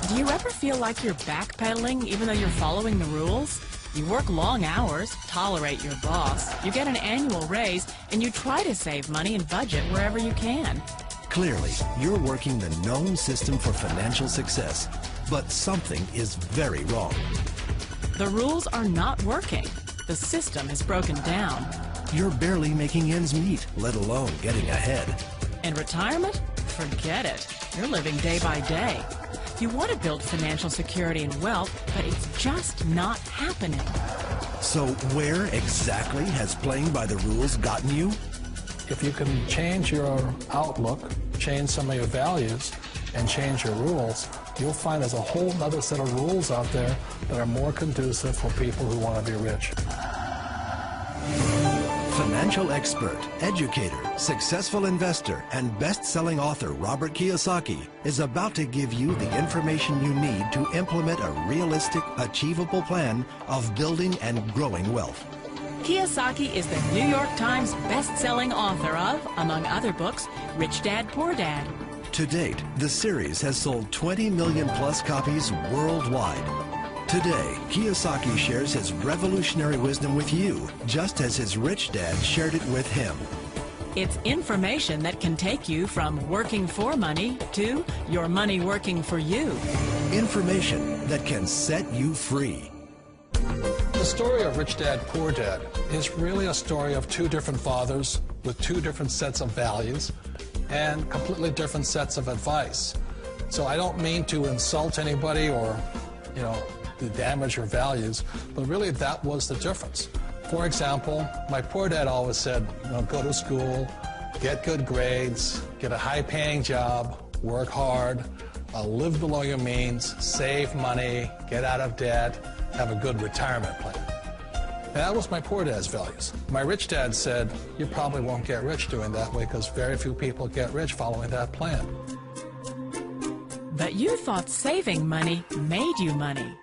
Do you ever feel like you're backpedaling even though you're following the rules? You work long hours, tolerate your boss, you get an annual raise, and you try to save money and budget wherever you can. Clearly, you're working the known system for financial success, but something is very wrong. The rules are not working. The system is broken down. You're barely making ends meet, let alone getting ahead. And retirement? Forget it. You're living day by day. You want to build financial security and wealth, but it's just not happening. So where exactly has playing by the rules gotten you? If you can change your outlook, change some of your values, and change your rules, you'll find there's a whole other set of rules out there that are more conducive for people who want to be rich. Financial expert, educator, successful investor, and best-selling author Robert Kiyosaki is about to give you the information you need to implement a realistic, achievable plan of building and growing wealth. Kiyosaki is the New York Times best-selling author of, among other books, Rich Dad, Poor Dad. To date, the series has sold 20 million plus copies worldwide. Today, Kiyosaki shares his revolutionary wisdom with you, just as his rich dad shared it with him. It's information that can take you from working for money to your money working for you. Information that can set you free. The story of Rich Dad, Poor Dad is really a story of two different fathers with two different sets of values and completely different sets of advice. So I don't mean to insult anybody or, to damage your values, but really that was the difference. For example, my poor dad always said, go to school, get good grades, get a high-paying job, work hard, live below your means, save money, get out of debt, have a good retirement plan. And that was my poor dad's values. My rich dad said, you probably won't get rich doing that way because very few people get rich following that plan. But you thought saving money made you money.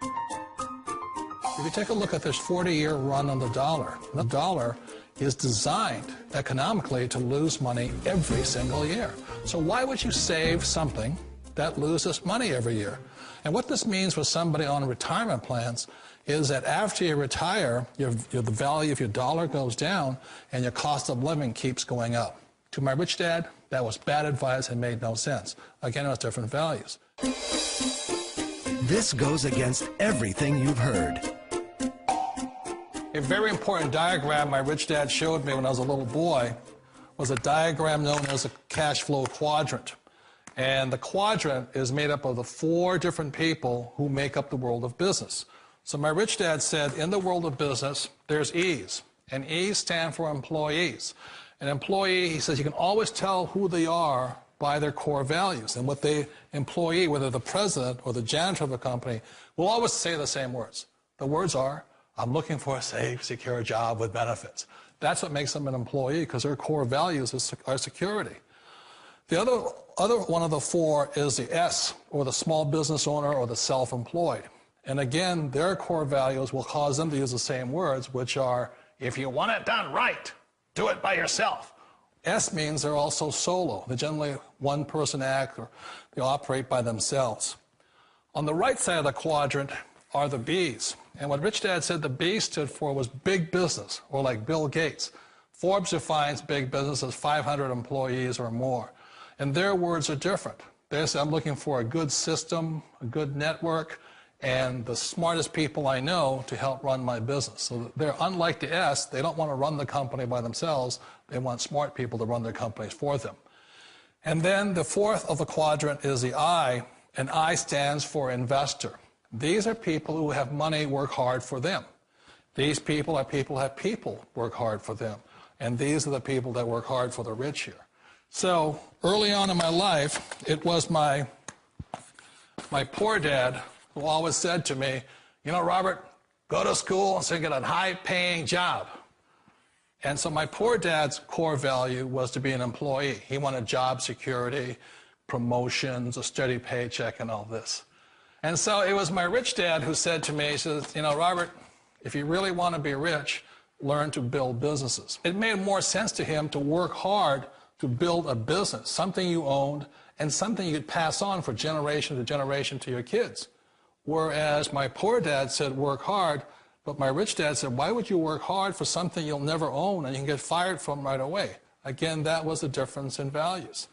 If you take a look at this 40-year run on the dollar is designed economically to lose money every single year. So why would you save something that loses money every year? And what this means for somebody on retirement plans is that after you retire, the value of your dollar goes down and your cost of living keeps going up. To my rich dad, that was bad advice and made no sense. Again, it was different values. This goes against everything you've heard. A very important diagram my rich dad showed me when I was a little boy was a diagram known as a cash flow quadrant. And the quadrant is made up of the 4 different people who make up the world of business. So my rich dad said, in the world of business, there's E's. And E's stand for employees. An employee, he says, you can always tell who they are by their core values. And what the employee, whether the president or the janitor of the company, will always say the same words. The words are, I'm looking for a safe, secure job with benefits. That's what makes them an employee, because their core values are security. The other one of the 4 is the S, or the small business owner or the self-employed. And again, their core values will cause them to use the same words, which are, if you want it done right, do it by yourself. S means they're also solo. They're generally one-person act, or they operate by themselves. On the right side of the quadrant are the B's. And what Rich Dad said the B stood for was big business, or like Bill Gates. Forbes defines big business as 500 employees or more. And their words are different. They say, I'm looking for a good system, a good network, and the smartest people I know to help run my business. So they're unlike the S. They don't want to run the company by themselves. They want smart people to run their companies for them. And then the 4th of the quadrant is the I, and I stands for investor. These are people who have money work hard for them. These people are people who have people work hard for them. And these are the people that work hard for the rich here. So early on in my life, it was my poor dad who always said to me, Robert, go to school so you get a high-paying job. And so my poor dad's core value was to be an employee. He wanted job security, promotions, a steady paycheck, and all this. And so it was my rich dad who said to me, he says, Robert, if you really want to be rich, learn to build businesses. It made more sense to him to work hard to build a business, something you owned and something you could pass on for generation to generation to your kids. Whereas my poor dad said work hard, but my rich dad said, why would you work hard for something you'll never own and you can get fired from right away? Again, that was the difference in values.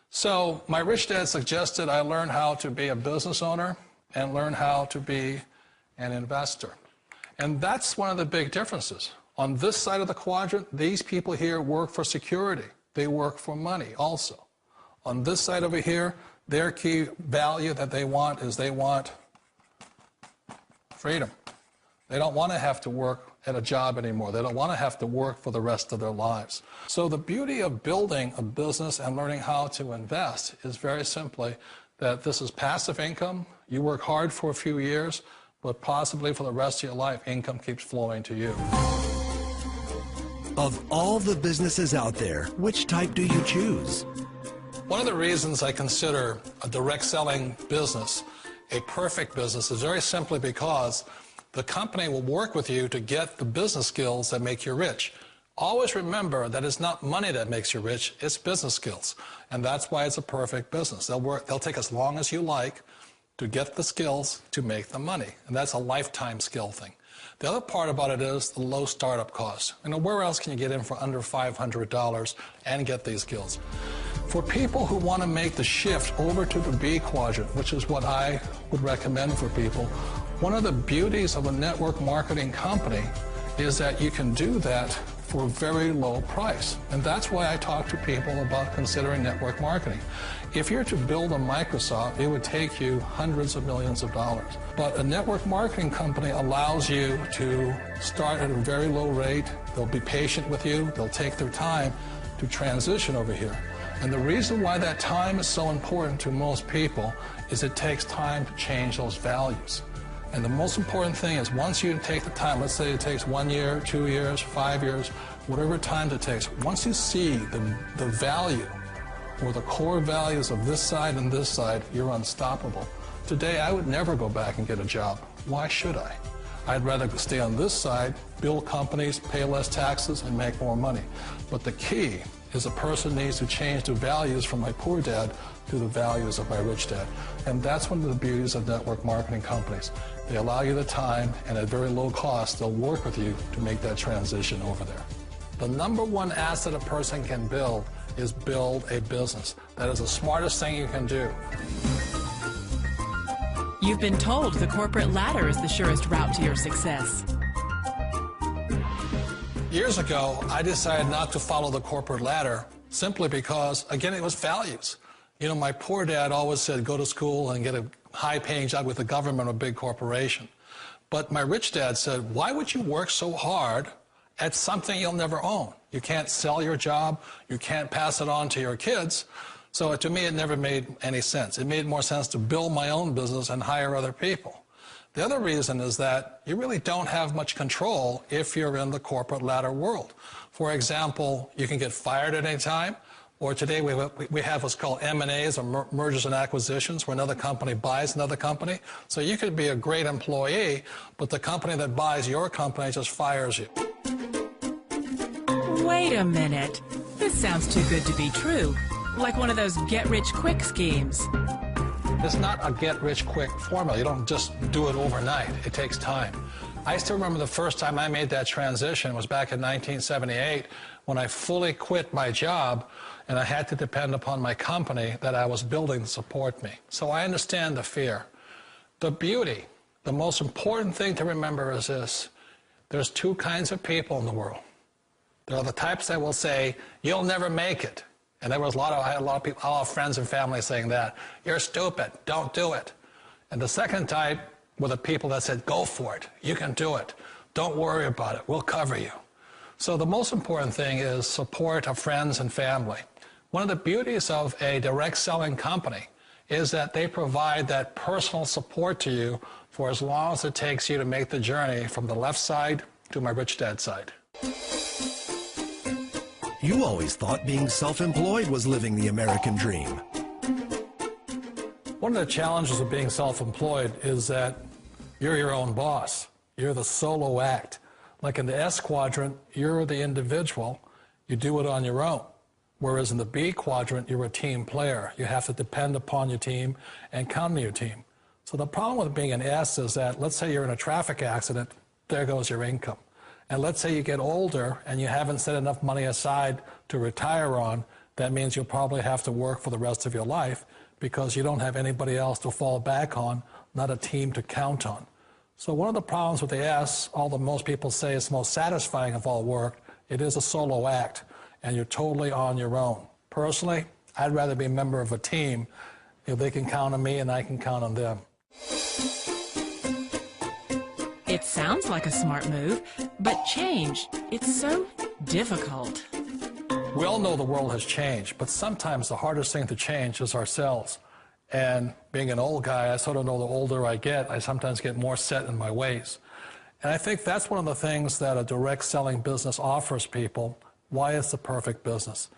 So my rich dad suggested I learn how to be a business owner and learn how to be an investor. And that's one of the big differences. On this side of the quadrant, these people here work for security. They work for money also. On this side over here, their key value that they want is they want freedom. They don't want to have to work at a job anymore. They don't want to have to work for the rest of their lives. So the beauty of building a business and learning how to invest is very simply that this is passive income. You work hard for a few years, but possibly for the rest of your life, income keeps flowing to you. Of all the businesses out there, which type do you choose? One of the reasons I consider a direct selling business a perfect business is very simply because the company will work with you to get the business skills that make you rich. Always remember that it's not money that makes you rich, it's business skills. And that's why it's a perfect business. They'll take as long as you like to get the skills to make the money. And that's a lifetime skill thing. The other part about it is the low startup cost. Where else can you get in for under $500 and get these skills? For people who want to make the shift over to the B quadrant, which is what I would recommend for people, one of the beauties of a network marketing company is that you can do that for a very low price. And that's why I talk to people about considering network marketing. If you're to build a Microsoft, it would take you hundreds of millions of dollars. But a network marketing company allows you to start at a very low rate. They'll be patient with you. They'll take their time to transition over here. And the reason why that time is so important to most people is it takes time to change those values. And the most important thing is once you take the time, let's say it takes 1 year, 2 years, 5 years, whatever time it takes, once you see the value or the core values of this side and this side, you're unstoppable. Today, I would never go back and get a job. Why should I? I'd rather stay on this side, build companies, pay less taxes, and make more money. But the key is a person needs to change the values from my poor dad to the values of my rich dad. And that's one of the beauties of network marketing companies. They allow you the time, and at very low cost, they'll work with you to make that transition over there. The number one asset a person can build is build a business. That is the smartest thing you can do. You've been told the corporate ladder is the surest route to your success. Years ago, I decided not to follow the corporate ladder simply because, again, it was values. My poor dad always said, go to school and get a high-paying job with the government or a big corporation. But my rich dad said, why would you work so hard at something you'll never own? You can't sell your job. You can't pass it on to your kids. So to me, it never made any sense. It made more sense to build my own business and hire other people. The other reason is that you really don't have much control if you're in the corporate ladder world. For example, you can get fired at any time, or today we have what's called M&As, or mergers and acquisitions, where another company buys another company. So you could be a great employee, but the company that buys your company just fires you. Wait a minute. This sounds too good to be true. Like one of those get-rich-quick schemes. It's not a get-rich-quick formula. You don't just do it overnight. It takes time. I still remember the first time I made that transition was back in 1978 when I fully quit my job and I had to depend upon my company that I was building to support me. So I understand the fear. The beauty, the most important thing to remember is this. There's two kinds of people in the world. There are the types that will say, you'll never make it. And I had a lot of people, all friends and family saying that. You're stupid. Don't do it. And the second type were the people that said, go for it. You can do it. Don't worry about it. We'll cover you. So the most important thing is support of friends and family. One of the beauties of a direct selling company is that they provide that personal support to you for as long as it takes you to make the journey from the left side to my rich dad side. You always thought being self-employed was living the American dream. One of the challenges of being self-employed is that you're your own boss. You're the solo act. Like in the S quadrant, you're the individual. You do it on your own. Whereas in the B quadrant, you're a team player. You have to depend upon your team and count on your team. So the problem with being an S is that, let's say you're in a traffic accident, there goes your income. And let's say you get older and you haven't set enough money aside to retire on, that means you'll probably have to work for the rest of your life because you don't have anybody else to fall back on, not a team to count on. So one of the problems with the S, although most people say it's most satisfying of all work, it is a solo act, and you're totally on your own. Personally, I'd rather be a member of a team if they can count on me and I can count on them. It sounds like a smart move, but change, it's so difficult. We all know the world has changed, but sometimes the hardest thing to change is ourselves. And being an old guy, I sort of know the older I get, I sometimes get more set in my ways. And I think that's one of the things that a direct selling business offers people, why it's the perfect business.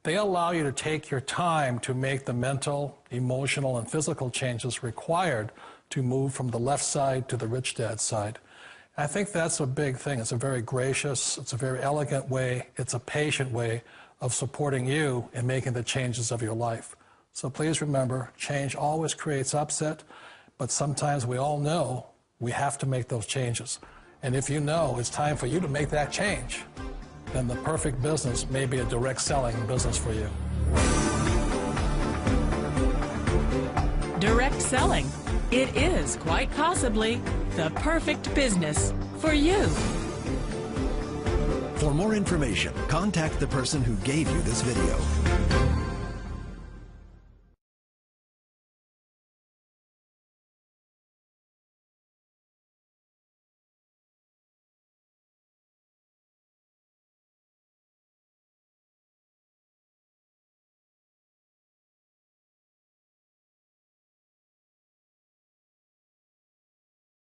They allow you to take your time to make the mental, emotional, and physical changes required to move from the left side to the rich dad side. I think that's a big thing. It's a very gracious, it's a very elegant way, it's a patient way of supporting you in making the changes of your life. So please remember, change always creates upset, but sometimes we all know we have to make those changes. And if you know it's time for you to make that change, then the perfect business may be a direct selling business for you. Direct selling. It is quite possibly the perfect business for you. For more information, contact the person who gave you this video.